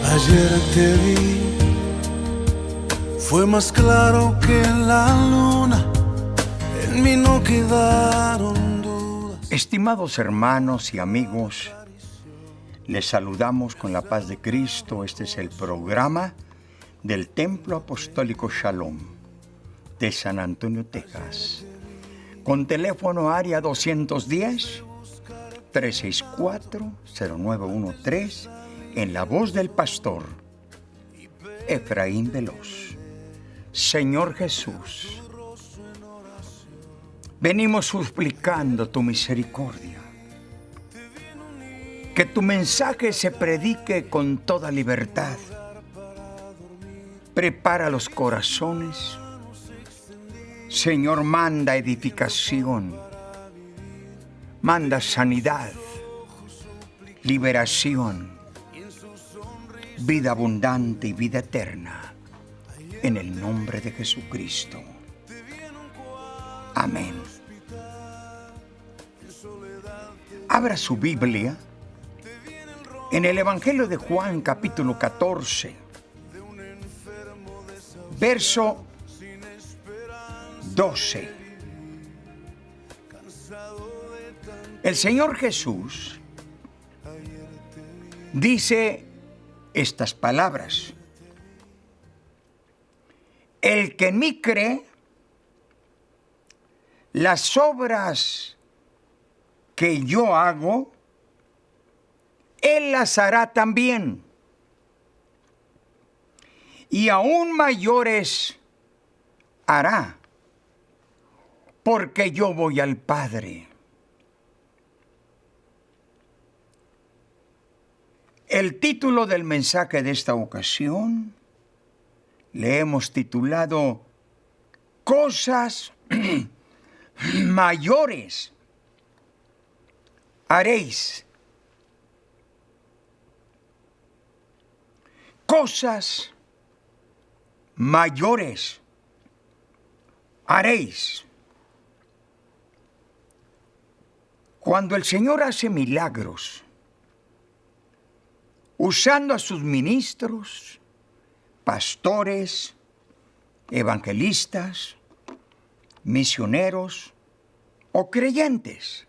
Ayer te vi, fue más claro que la luna, en mí no quedaron dudas. Estimados hermanos y amigos, les saludamos con la paz de Cristo. Este es el programa del Templo Apostólico Shalom de San Antonio, Texas, con teléfono área 210-364-0913, en la voz del pastor Efraín Veloz. Señor Jesús, venimos suplicando tu misericordia, que tu mensaje se predique con toda libertad. Prepara los corazones. Señor, manda edificación, manda sanidad, liberación, vida abundante y vida eterna, en el nombre de Jesucristo. Amén. Abra su Biblia en el Evangelio de Juan, capítulo 14, verso 12. El Señor Jesús dice estas palabras: el que en mí cree, las obras que yo hago, él las hará también, y aún mayores hará, porque yo voy al Padre. El título del mensaje de esta ocasión le hemos titulado Cosas mayores haréis. Cosas mayores haréis. Cuando el Señor hace milagros, usando a sus ministros, pastores, evangelistas, misioneros o creyentes,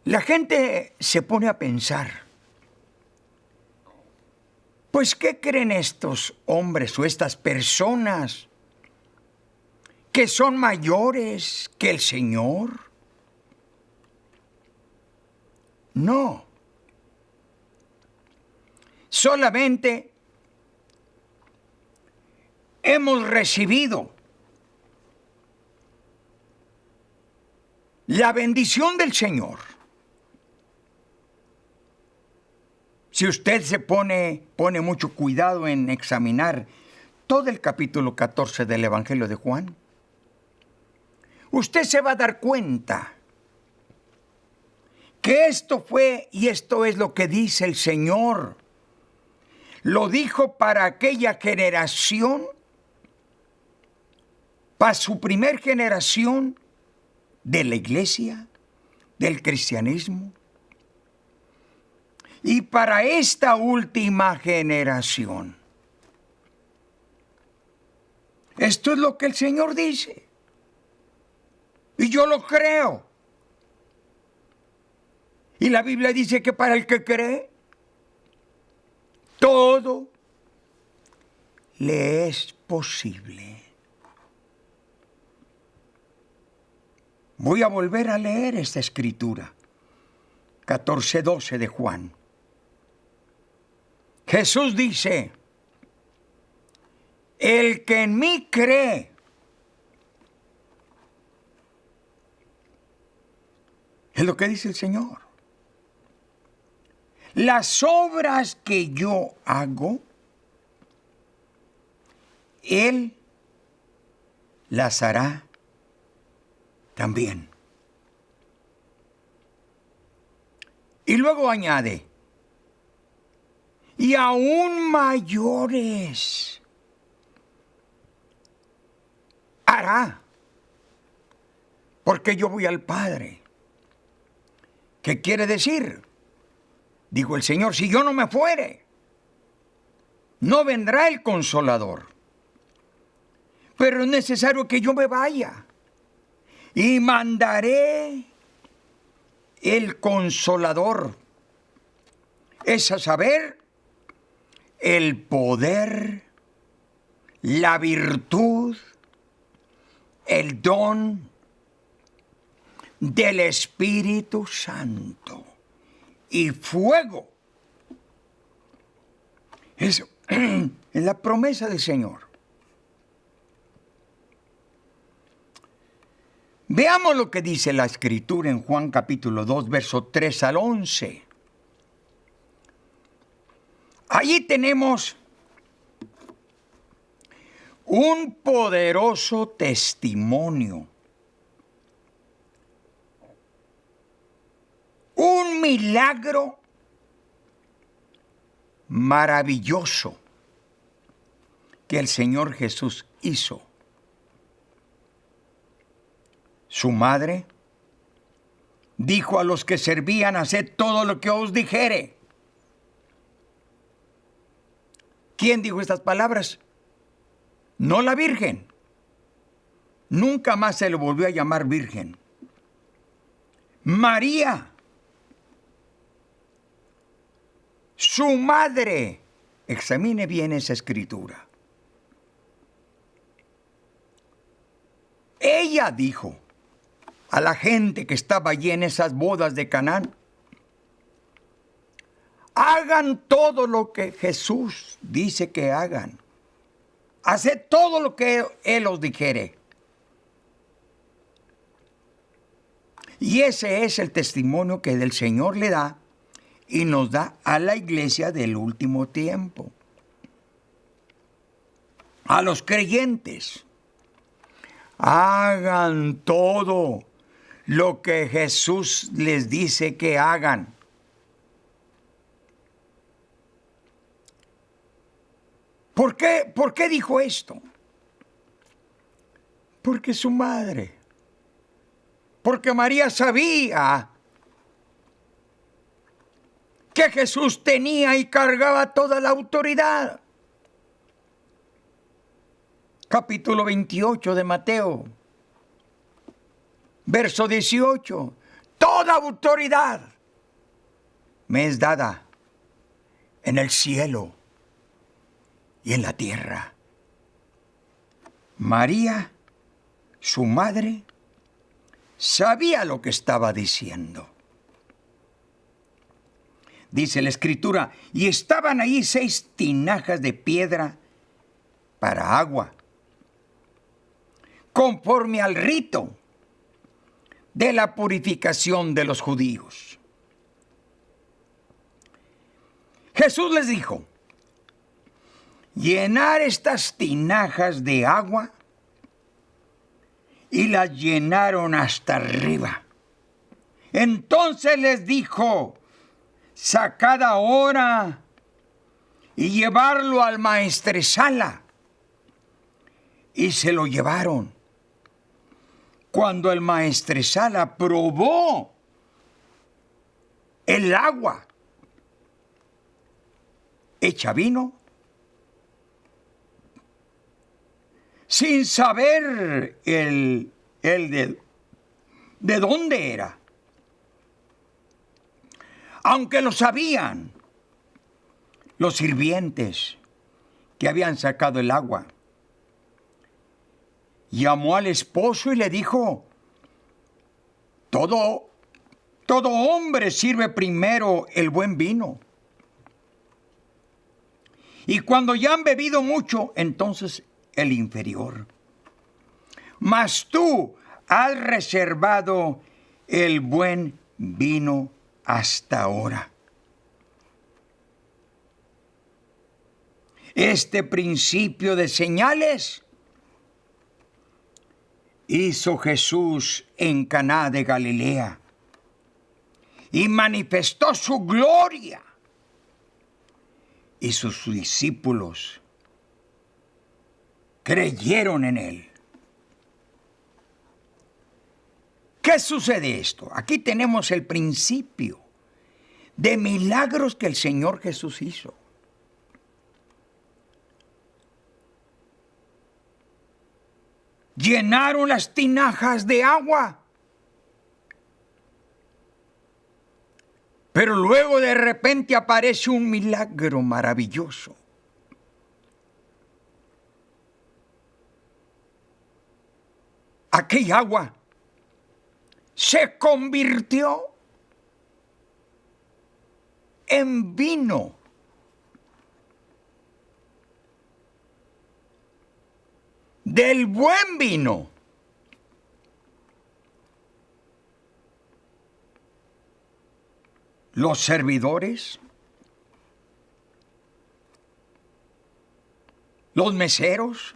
la gente se pone a pensar, pues, ¿qué creen estos hombres o estas personas que son mayores que el Señor? No. Solamente hemos recibido la bendición del Señor. Si usted se pone mucho cuidado en examinar todo el capítulo 14 del Evangelio de Juan, usted se va a dar cuenta que esto fue y esto es lo que dice el Señor. Lo dijo para aquella generación, para su primer generación de la iglesia, del cristianismo, y para esta última generación. Esto es lo que el Señor dice, y yo lo creo. Y la Biblia dice que para el que cree, todo le es posible. Voy a volver a leer esta escritura, 14:12 de Juan. Jesús dice: el que en mí cree, es lo que dice el Señor. Las obras que yo hago, Él las hará también. Y luego añade: y aún mayores hará, porque yo voy al Padre. ¿Qué quiere decir? Dijo el Señor, si yo no me fuere, no vendrá el Consolador. Pero es necesario que yo me vaya. Y mandaré el Consolador. Es a saber, el poder, la virtud, el don del Espíritu Santo y fuego. Eso es la promesa del Señor. Veamos lo que dice la Escritura en Juan capítulo 2, verso 3 al 11. Allí tenemos un poderoso testimonio, un milagro maravilloso que el Señor Jesús hizo. Su madre dijo a los que servían, haced todo lo que os dijere. ¿Quién dijo estas palabras? No la Virgen. Nunca más se le volvió a llamar Virgen. María, su madre. Examine bien esa escritura. Ella dijo a la gente que estaba allí en esas bodas de Canaán, hagan todo lo que Jesús dice que hagan. Haced todo lo que Él os dijere. Y ese es el testimonio que el Señor le da y nos da a la iglesia del último tiempo. A los creyentes. Hagan todo lo que Jesús les dice que hagan. ¿Por qué dijo esto? Porque su madre, porque María sabía que Jesús tenía y cargaba toda la autoridad. Capítulo 28 de Mateo, verso 18. Toda autoridad me es dada en el cielo y en la tierra. María, su madre, sabía lo que estaba diciendo. Dice la Escritura, y estaban ahí 6 tinajas de piedra para agua, conforme al rito de la purificación de los judíos. Jesús les dijo, llenar estas tinajas de agua, y las llenaron hasta arriba. Entonces les dijo, sacad ahora y llevarlo al maestresala. Y se lo llevaron. Cuando el maestresala probó el agua hecha vino, sin saber de dónde era. Aunque lo sabían los sirvientes que habían sacado el agua. Llamó al esposo y le dijo, todo hombre sirve primero el buen vino. Y cuando ya han bebido mucho, entonces el inferior. Mas tú has reservado el buen vino hasta ahora. Este principio de señales hizo Jesús en Caná de Galilea y manifestó su gloria, y sus discípulos creyeron en él. ¿Qué sucede esto? Aquí tenemos el principio de milagros que el Señor Jesús hizo. Llenaron las tinajas de agua. Pero luego de repente aparece un milagro maravilloso. Aquella agua se convirtió en vino. Del buen vino. Los servidores, los meseros,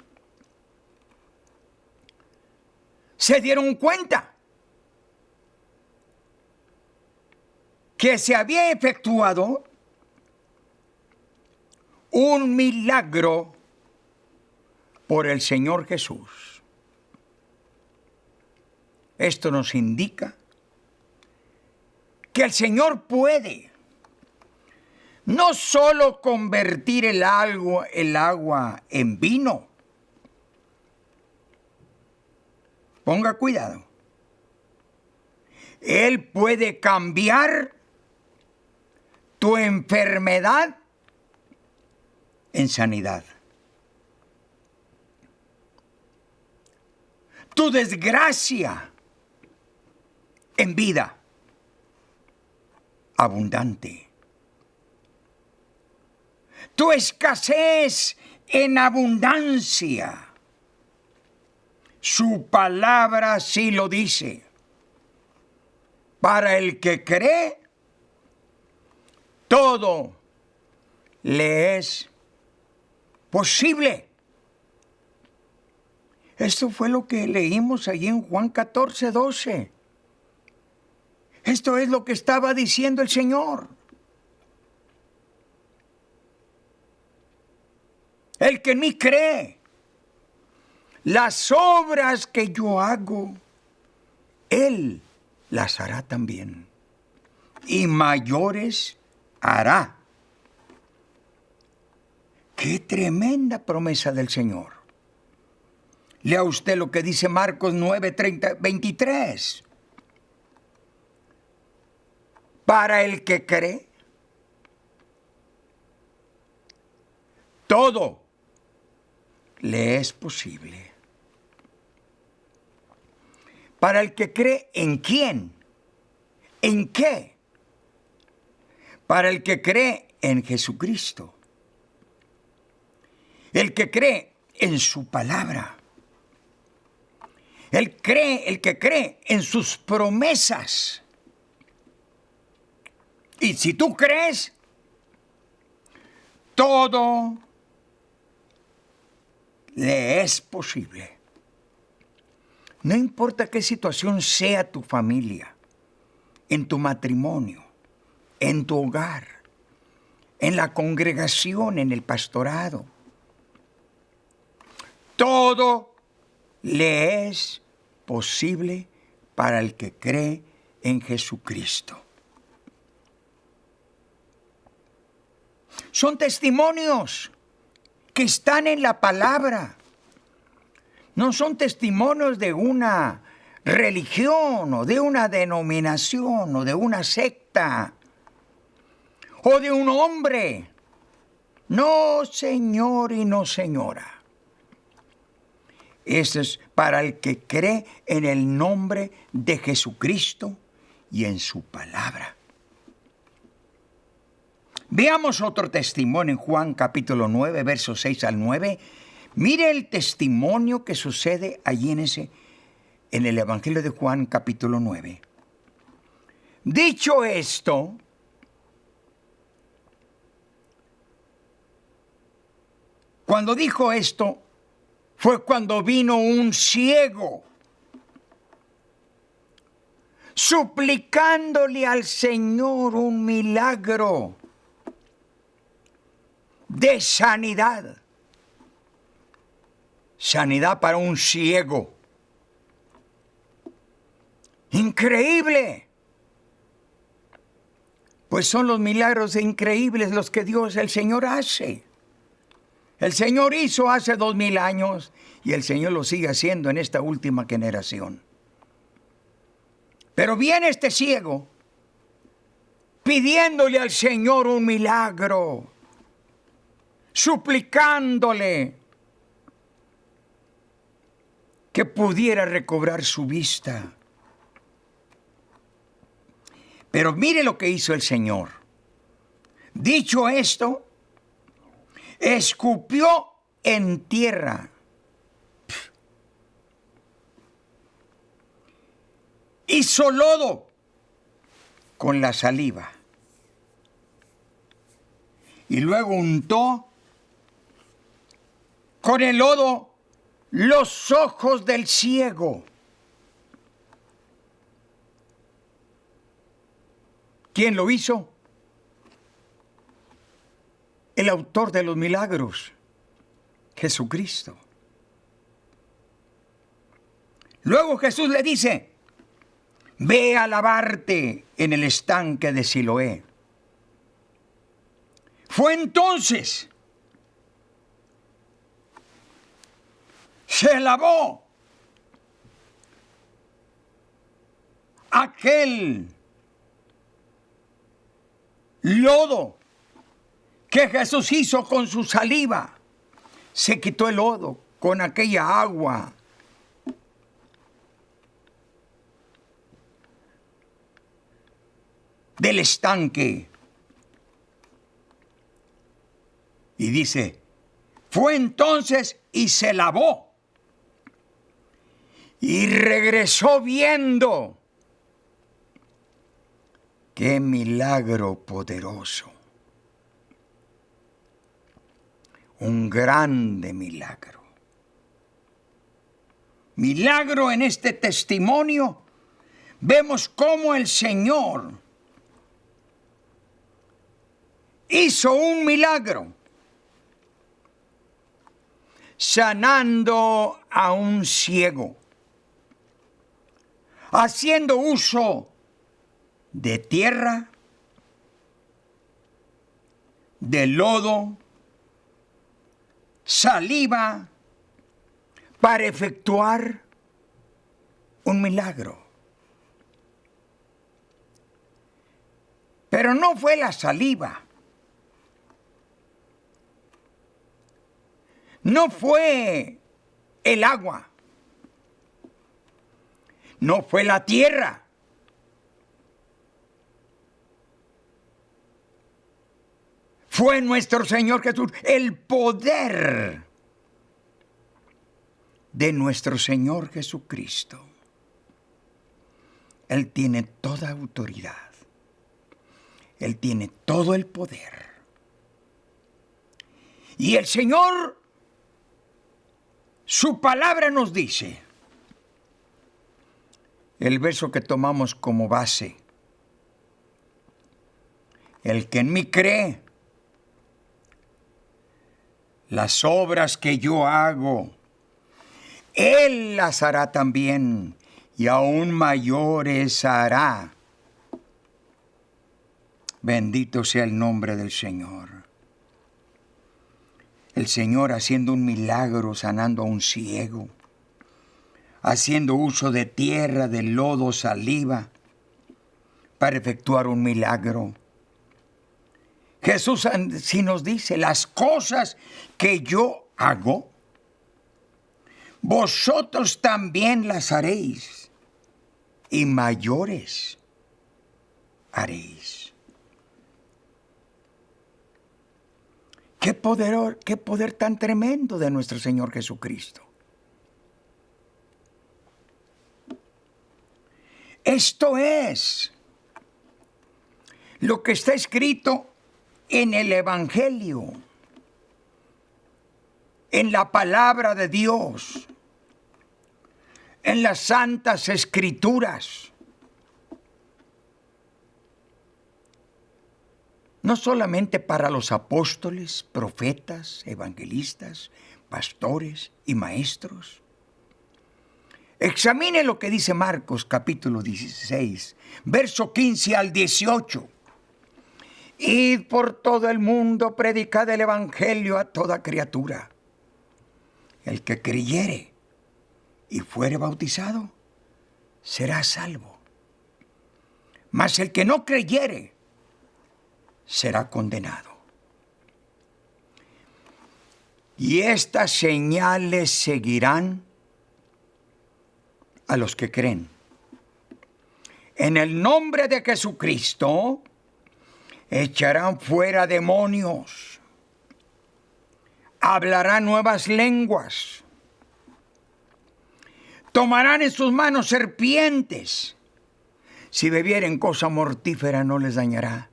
se dieron cuenta que se había efectuado un milagro por el Señor Jesús. Esto nos indica que el Señor puede no solo convertir el agua en vino. Ponga cuidado. Él puede cambiar tu enfermedad en sanidad. Tu desgracia en vida abundante. Tu escasez en abundancia. Su palabra sí lo dice. Para el que cree, todo le es posible. Esto fue lo que leímos allí en Juan 14:12. Esto es lo que estaba diciendo el Señor. El que en mí cree, las obras que yo hago, Él las hará también. Y mayores hará. ¡Qué tremenda promesa del Señor! Lea usted lo que dice Marcos 9:23. Para el que cree, todo le es posible. Para el que cree, ¿en quién? ¿En qué? Para el que cree en Jesucristo. El que cree en su palabra. El que cree en sus promesas. Y si tú crees, todo le es posible. No importa qué situación sea tu familia, en tu matrimonio, en tu hogar, en la congregación, en el pastorado. Todo le es posible para el que cree en Jesucristo. Son testimonios que están en la palabra. No son testimonios de una religión o de una denominación o de una secta o de un hombre. No, señor y no, señora. Eso es para el que cree en el nombre de Jesucristo y en su palabra. Veamos otro testimonio en Juan capítulo 9, versos 6 al 9. Mire el testimonio que sucede allí en el Evangelio de Juan capítulo 9. Dicho esto, cuando dijo esto, fue cuando vino un ciego, suplicándole al Señor un milagro de sanidad. Sanidad para un ciego. Increíble. Pues son los milagros increíbles los que el Señor hace. El Señor hizo hace 2000 años y el Señor lo sigue haciendo en esta última generación. Pero viene este ciego pidiéndole al Señor un milagro, suplicándole que pudiera recobrar su vista. Pero mire lo que hizo el Señor. Dicho esto, escupió en tierra. Hizo lodo con la saliva. Y luego untó con el lodo los ojos del ciego. ¿Quién lo hizo? El autor de los milagros, Jesucristo. Luego Jesús le dice: ve a lavarte en el estanque de Siloé. Fue entonces, se lavó aquel lodo que Jesús hizo con su saliva. Se quitó el lodo con aquella agua. Del estanque. Y dice, fue entonces y se lavó. Y regresó viendo. ¡Qué milagro poderoso! Un grande milagro. Milagro en este testimonio. Vemos cómo el Señor hizo un milagro, sanando a un ciego, haciendo uso de tierra, de lodo, saliva, para efectuar un milagro. Pero no fue la saliva. No fue el agua. No fue la tierra. Fue nuestro Señor Jesús, el poder de nuestro Señor Jesucristo. Él tiene toda autoridad. Él tiene todo el poder. Y el Señor, su palabra nos dice, el verso que tomamos como base, el que en mí cree, las obras que yo hago, Él las hará también, y aún mayores hará. Bendito sea el nombre del Señor. El Señor haciendo un milagro, sanando a un ciego, haciendo uso de tierra, de lodo, saliva, para efectuar un milagro. Jesús sí nos dice, las cosas que yo hago, vosotros también las haréis, y mayores haréis. Qué poder tan tremendo de nuestro Señor Jesucristo. Esto es lo que está escrito en el Evangelio, en la palabra de Dios, en las santas escrituras. No solamente para los apóstoles, profetas, evangelistas, pastores y maestros. Examine lo que dice Marcos capítulo 16, verso 15 al 18. Id por todo el mundo, predicad el evangelio a toda criatura. El que creyere y fuere bautizado, será salvo. Mas el que no creyere, será condenado. Y estas señales seguirán a los que creen. En el nombre de Jesucristo, echarán fuera demonios, hablarán nuevas lenguas, tomarán en sus manos serpientes, si bebieren cosa mortífera no les dañará,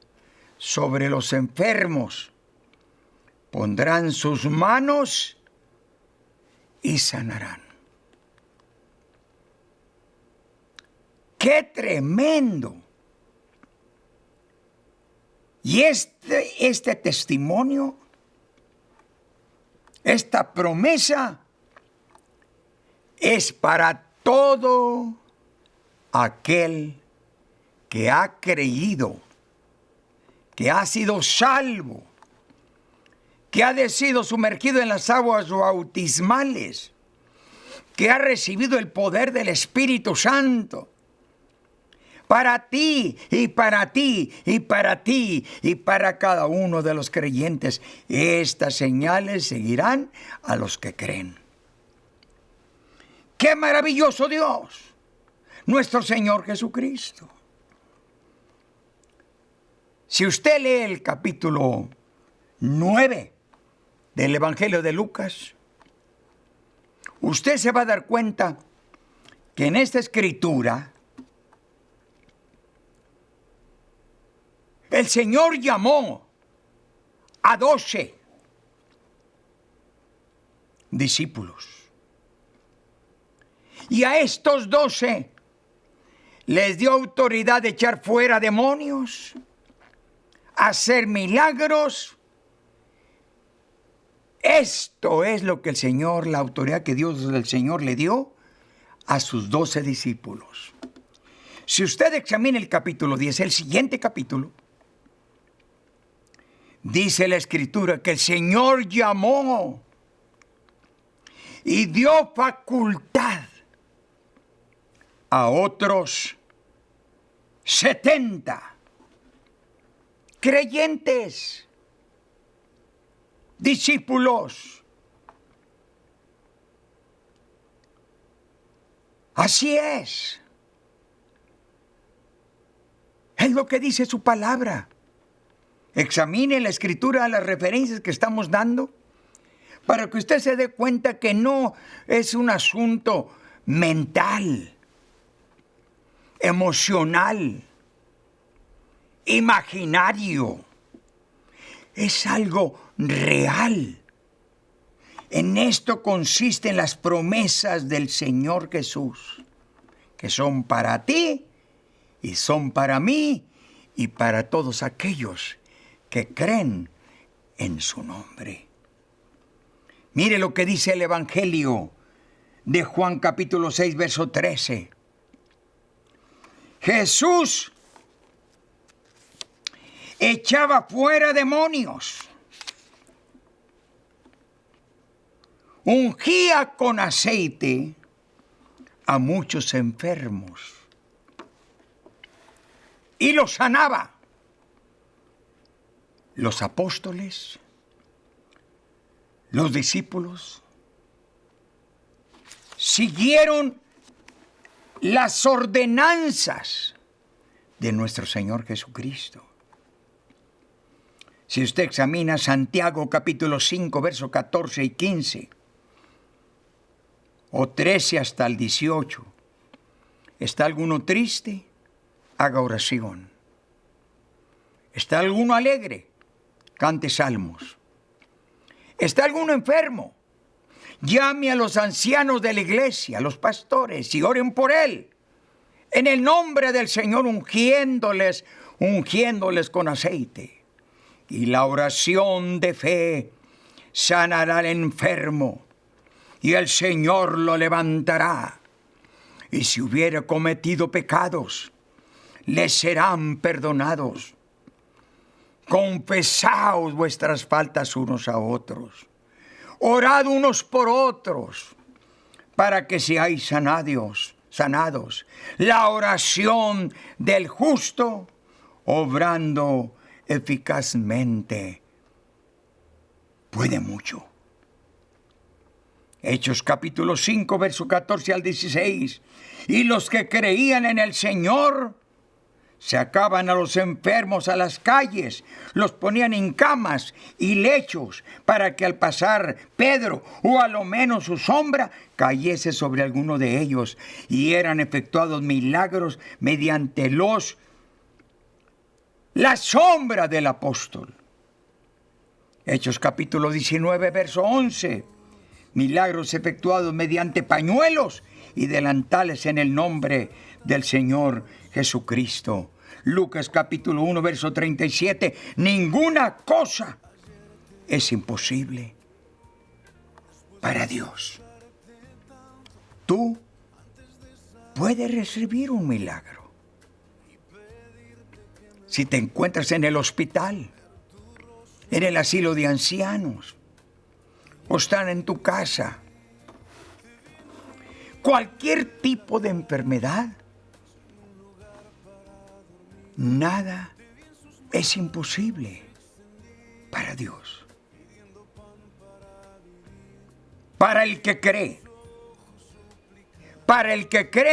sobre los enfermos pondrán sus manos y sanarán. ¡Qué tremendo! Y este testimonio, esta promesa, es para todo aquel que ha creído, que ha sido salvo, que ha sido sumergido en las aguas bautismales, que ha recibido el poder del Espíritu Santo. Para ti y para ti y para ti y para cada uno de los creyentes, estas señales seguirán a los que creen. ¡Qué maravilloso Dios! Nuestro Señor Jesucristo. Si usted lee el capítulo 9 del Evangelio de Lucas, usted se va a dar cuenta que en esta escritura el Señor llamó a 12 discípulos. Y a estos 12 les dio autoridad de echar fuera demonios, hacer milagros. Esto es lo que el Señor, la autoridad que Dios del Señor le dio a sus 12 discípulos. Si usted examina el capítulo 10, el siguiente capítulo, dice la Escritura que el Señor llamó y dio facultad a otros 70 creyentes, discípulos. Así es. Es lo que dice su palabra. Examine la Escritura, las referencias que estamos dando, para que usted se dé cuenta que no es un asunto mental, emocional, imaginario. Es algo real. En esto consisten las promesas del Señor Jesús, que son para ti y son para mí y para todos aquellos que creen en su nombre. Mire lo que dice el Evangelio de Juan capítulo 6, verso 13. Jesús echaba fuera demonios, ungía con aceite a muchos enfermos y los sanaba. Los apóstoles, los discípulos, siguieron las ordenanzas de nuestro Señor Jesucristo. Si usted examina Santiago capítulo 5, versos 14 y 15, o 13 hasta el 18, ¿está alguno triste? Haga oración. ¿Está alguno alegre? Cante salmos. ¿Está alguno enfermo? Llame a los ancianos de la iglesia, a los pastores, y oren por él. En el nombre del Señor, ungiéndoles con aceite. Y la oración de fe sanará al enfermo, y el Señor lo levantará. Y si hubiera cometido pecados, le serán perdonados. Confesaos vuestras faltas unos a otros. Orad unos por otros, para que seáis sanados. La oración del justo, obrando eficazmente, puede mucho. Hechos capítulo 5, verso 14 al 16. Y los que creían en el Señor sacaban a los enfermos a las calles, los ponían en camas y lechos para que al pasar Pedro o a lo menos su sombra cayese sobre alguno de ellos, y eran efectuados milagros mediante la sombra del apóstol. Hechos capítulo 19, verso 11. Milagros efectuados mediante pañuelos y delantales en el nombre del Señor Jesucristo. Lucas capítulo 1, verso 37. Ninguna cosa es imposible para Dios. Tú puedes recibir un milagro. Si te encuentras en el hospital, en el asilo de ancianos, o están en tu casa, cualquier tipo de enfermedad, nada es imposible para Dios. Para el que cree,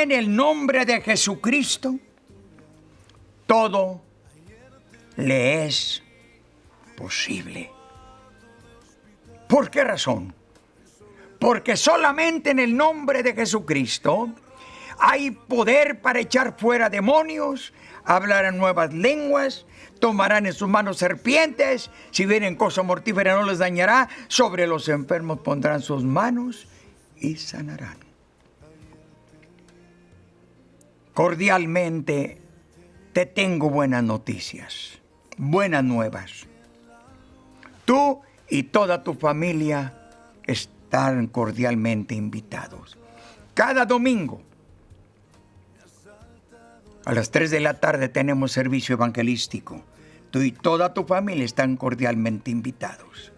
en el nombre de Jesucristo, todo le es posible. ¿Por qué razón? Porque solamente en el nombre de Jesucristo hay poder para echar fuera demonios, hablar en nuevas lenguas, tomarán en sus manos serpientes, si vienen cosa mortífera no les dañará, sobre los enfermos pondrán sus manos y sanarán. Cordialmente te tengo buenas noticias, buenas nuevas. Tú y toda tu familia están cordialmente invitados. Cada domingo a las 3 de la tarde tenemos servicio evangelístico. Tú y toda tu familia están cordialmente invitados.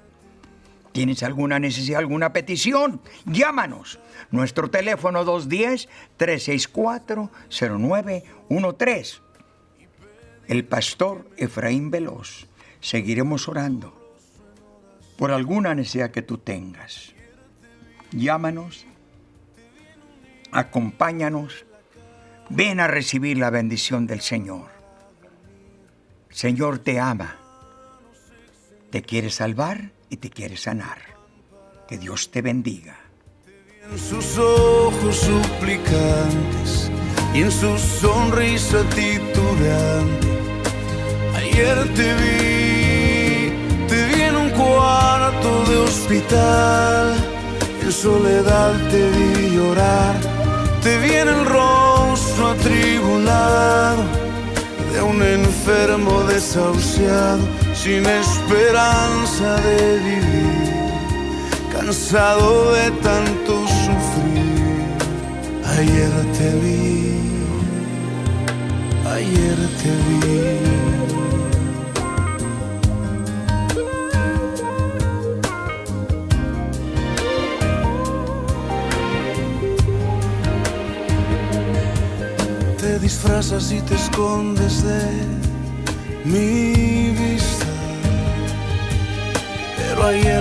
¿Tienes alguna necesidad, alguna petición? Llámanos. Nuestro teléfono 210-364-0913. El pastor Efraín Veloz. Seguiremos orando por alguna necesidad que tú tengas. Llámanos, acompáñanos, ven a recibir la bendición del Señor. El Señor te ama, te quiere salvar y te quiere sanar. Que Dios te bendiga. En sus ojos suplicantes y en su sonrisa titubeante, ayer te vi en un cuarto de hospital, en soledad te vi llorar, te vi en el rostro atribulado de un enfermo desahuciado, sin esperanza de vivir, cansado de tanto sufrir. Ayer te vi. Te disfrazas y te escondes de mi vista, pero ayer